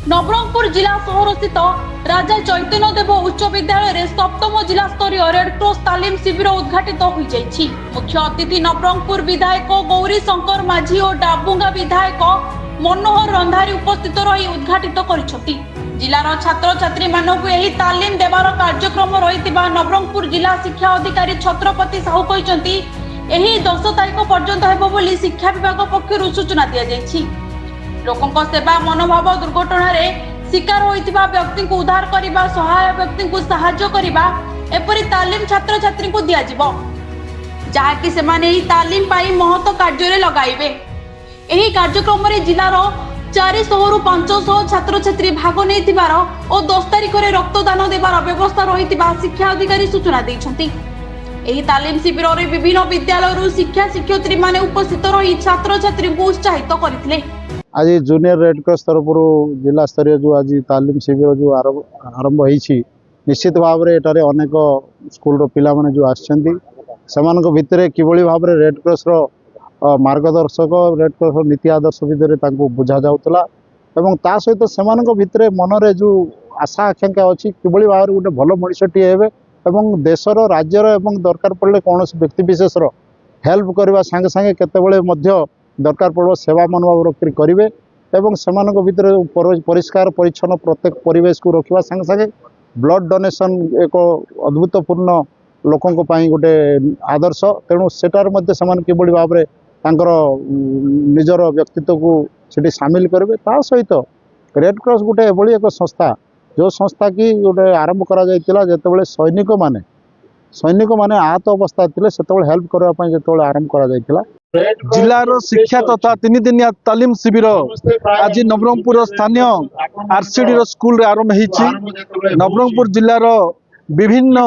नवरंगपुर जिला सहर स्थित राजा चैतन्य देव उच्च विद्यालय रे सप्तम जिला स्तरीय रेडक्रॉस तालीम शिविर उद्घाटित हो जाइछि। मुख्य अतिथि नवरंगपुर विधायक गौरी शंकर माझी और डाबुंगा विधायक मनोहर रंधारी उपस्थित रही उद्घाटित करिसथि। जिलार छात्र छात्री मानकु एही तालीम देवार कार्यक्रम रहितिबा नवरंगपुर जिला शिक्षा अधिकारी छत्रपति साहू कहिसथि। एही 10 तारिख पर्यंत हेबो बोली शिक्षा विभाग पक्षरु सूचना दिया जाइछि। लोकों सेवा मनोभाव दुर्घटना रे शिकार होइतिबा व्यक्ति को उद्धार करिबा सहाय व्यक्ति को सहायता करिबा एपरि तालीम छात्र छात्री को दिया जिवो जाकी से माने ही तालीम पाई महत्व कार्य रे लगाइबे। एही कार्यक्रम रे जिलार 400 रु 500 छात्र छात्री भाग नेतिबार और 10 तारिख रे रक्तदान देबार व्यवस्था रहितिबा शिक्षा अधिकारी सूचना दैछंती। एही तालीम शिविर रे विभिन्न विद्यालय रु शिक्षा शिक्षयित्री माने उपस्थित रही छात्र छात्री को उत्साहित करथिले। आज जूनियर रेडक्रॉस तरफ जिला स्तरीय जो आज तालीम शिविर जो आरंभ होती निश्चित भाव में एटारे अनेक स्कूल पिला माने जो आछंती सेमानक भितरे किभली भाव में रेडक्रॉस मार्गदर्शक रेडक्रॉस नीति आदर्श भितर तांको बुझा जाउतला एवं ता सहित सेमानक भितरे मनरे जो आशा आकांक्षा अछि किभली भाव में गोटे भल मनुष्यटी हेबे एवं देशर राज्यर एवं दरकार पड़ले कौन व्यक्ति विशेषर हेल्प करवा संगे संगे केतेबेले मध्य दरकार पड़ो सेवा मनोभाव रखी करेंगे एवं सेमानक भितर परिष्कार परिच्छन्न प्रत्येक परिवेश को रखा संगे संगे ब्लड डोनेशन एक अद्भुतपूर्ण लोकों गोटे आदर्श तेणु सेटार मध्य सेमान किभली भाव में तांकर निजर व्यक्तित्व को सेठी सामिल करेंगे। ता सहित रेडक्रॉस गोटे एभली एक संस्था जो संस्था की गोटे आरंभ करा जायतिला जेतेबेले सैनिक माने आहत अवस्था थिले सेतेबेले हेल्प करबा पई जेतेबेले आरंभ करा जायतिला। जिलार शिक्षा तथा 3 दिनिया तालीम शिविर आज नवरंगपुर स्थानीय आरसीडी स्कूल रे आरंभ होईछि। नवरंगपुर जिलार विभिन्न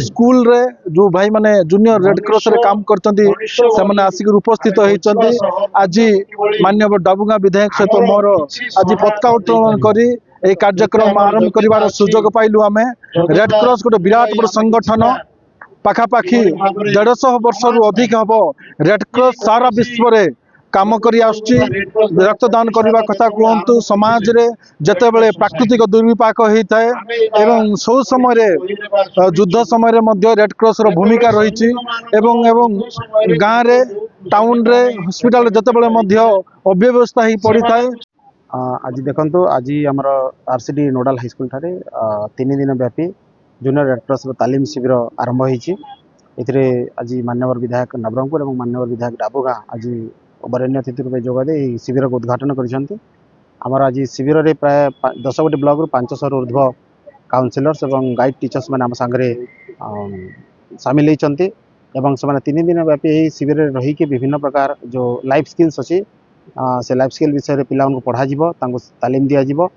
स्कूल रे जो भाई माने जूनियर रेडक्रॉस रे काम करतंती से माने आसिक उपस्थित होईचंती। आज माननीय डाबुगा विधायक सहित मोर आज पताका उत्तोलन करी ए कार्यक्रम आरंभ करिवार सुजोग पाइलु। आमे रेडक्रॉस गोटे विराट बड़ संगठन पाखापाखि 150 वर्ष रु अधिक हम रेडक्रॉस सारा विश्व रे काम करी आसुची। रक्तदान करने कथा कहतु समाज रे जतेबेले प्राकृतिक दुर्विपाक होता है एवं सब समय युद्ध समय मध्य रेडक्रॉस रो भूमिका रही एवं गाँव रे टाउन रे हॉस्पिटल जतेबेले मध्य अव्यवस्था ही पड़ी थाए। आज देखंतु आज आमर आरसीडी नोडाल हाईस्कूल ठारे 3 दिन व्यापी जूनियर रेडक्रॉस तालीम शिविर आरंभ होईछि। एथिरे आज मान्यवर विधायक नवरंगपुर और मान्यवर विधायक डाबुगा आज बरेण्य अतिथि रूप जोगदे शिविर को उद्घाटन करिसंती। आमर आज शिविर रे प्राय 10 गोटी ब्लॉक रु 500 रु ऊर्ध्व काउंसिलर्स और गाइड टीचर्स मैंने आम सांगे सामिल होती एवं से 3 दिन व्यापी शिविर रे रही कि विभिन्न प्रकार जो लाइफ स्किल्स अच्छी से लाइफ स्किल विषय पा पढ़ा तालीम दि जाव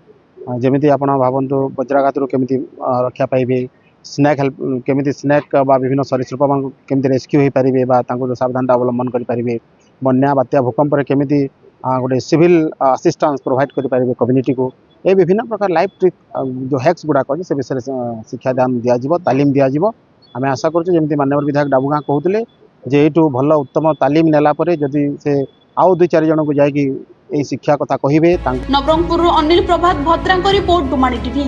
जमी आप भावतु वज्राघात केमी रक्षा पाइबे स्नैक हेल्प केमी स्नैक बा विभिन्न सरीसृप केमी रेस्क्यू हो पारे सावधानता अवलंबन करेंगे बन्या बात्या भूकंप केमी गोटे सिविल असिस्टेंस प्रोवाइड करेंगे कम्युनिटी को ये विभिन्न प्रकार लाइफ ट्रिक जो हैक्स गुड़ाक अच्छे से विषय शिक्षा दान दि जाव तालीम दि जाव। आम आशा करें माननीय विधायक डाबुगा कहते जे यू भल उत्तम तालीम नेलापर जदि से आउ 2-4 जन को जाकि शिक्षा कथा कहे। नवरंगपुर अनिल प्रभात भद्रा रिपोर्ट डुमाणी टीवी।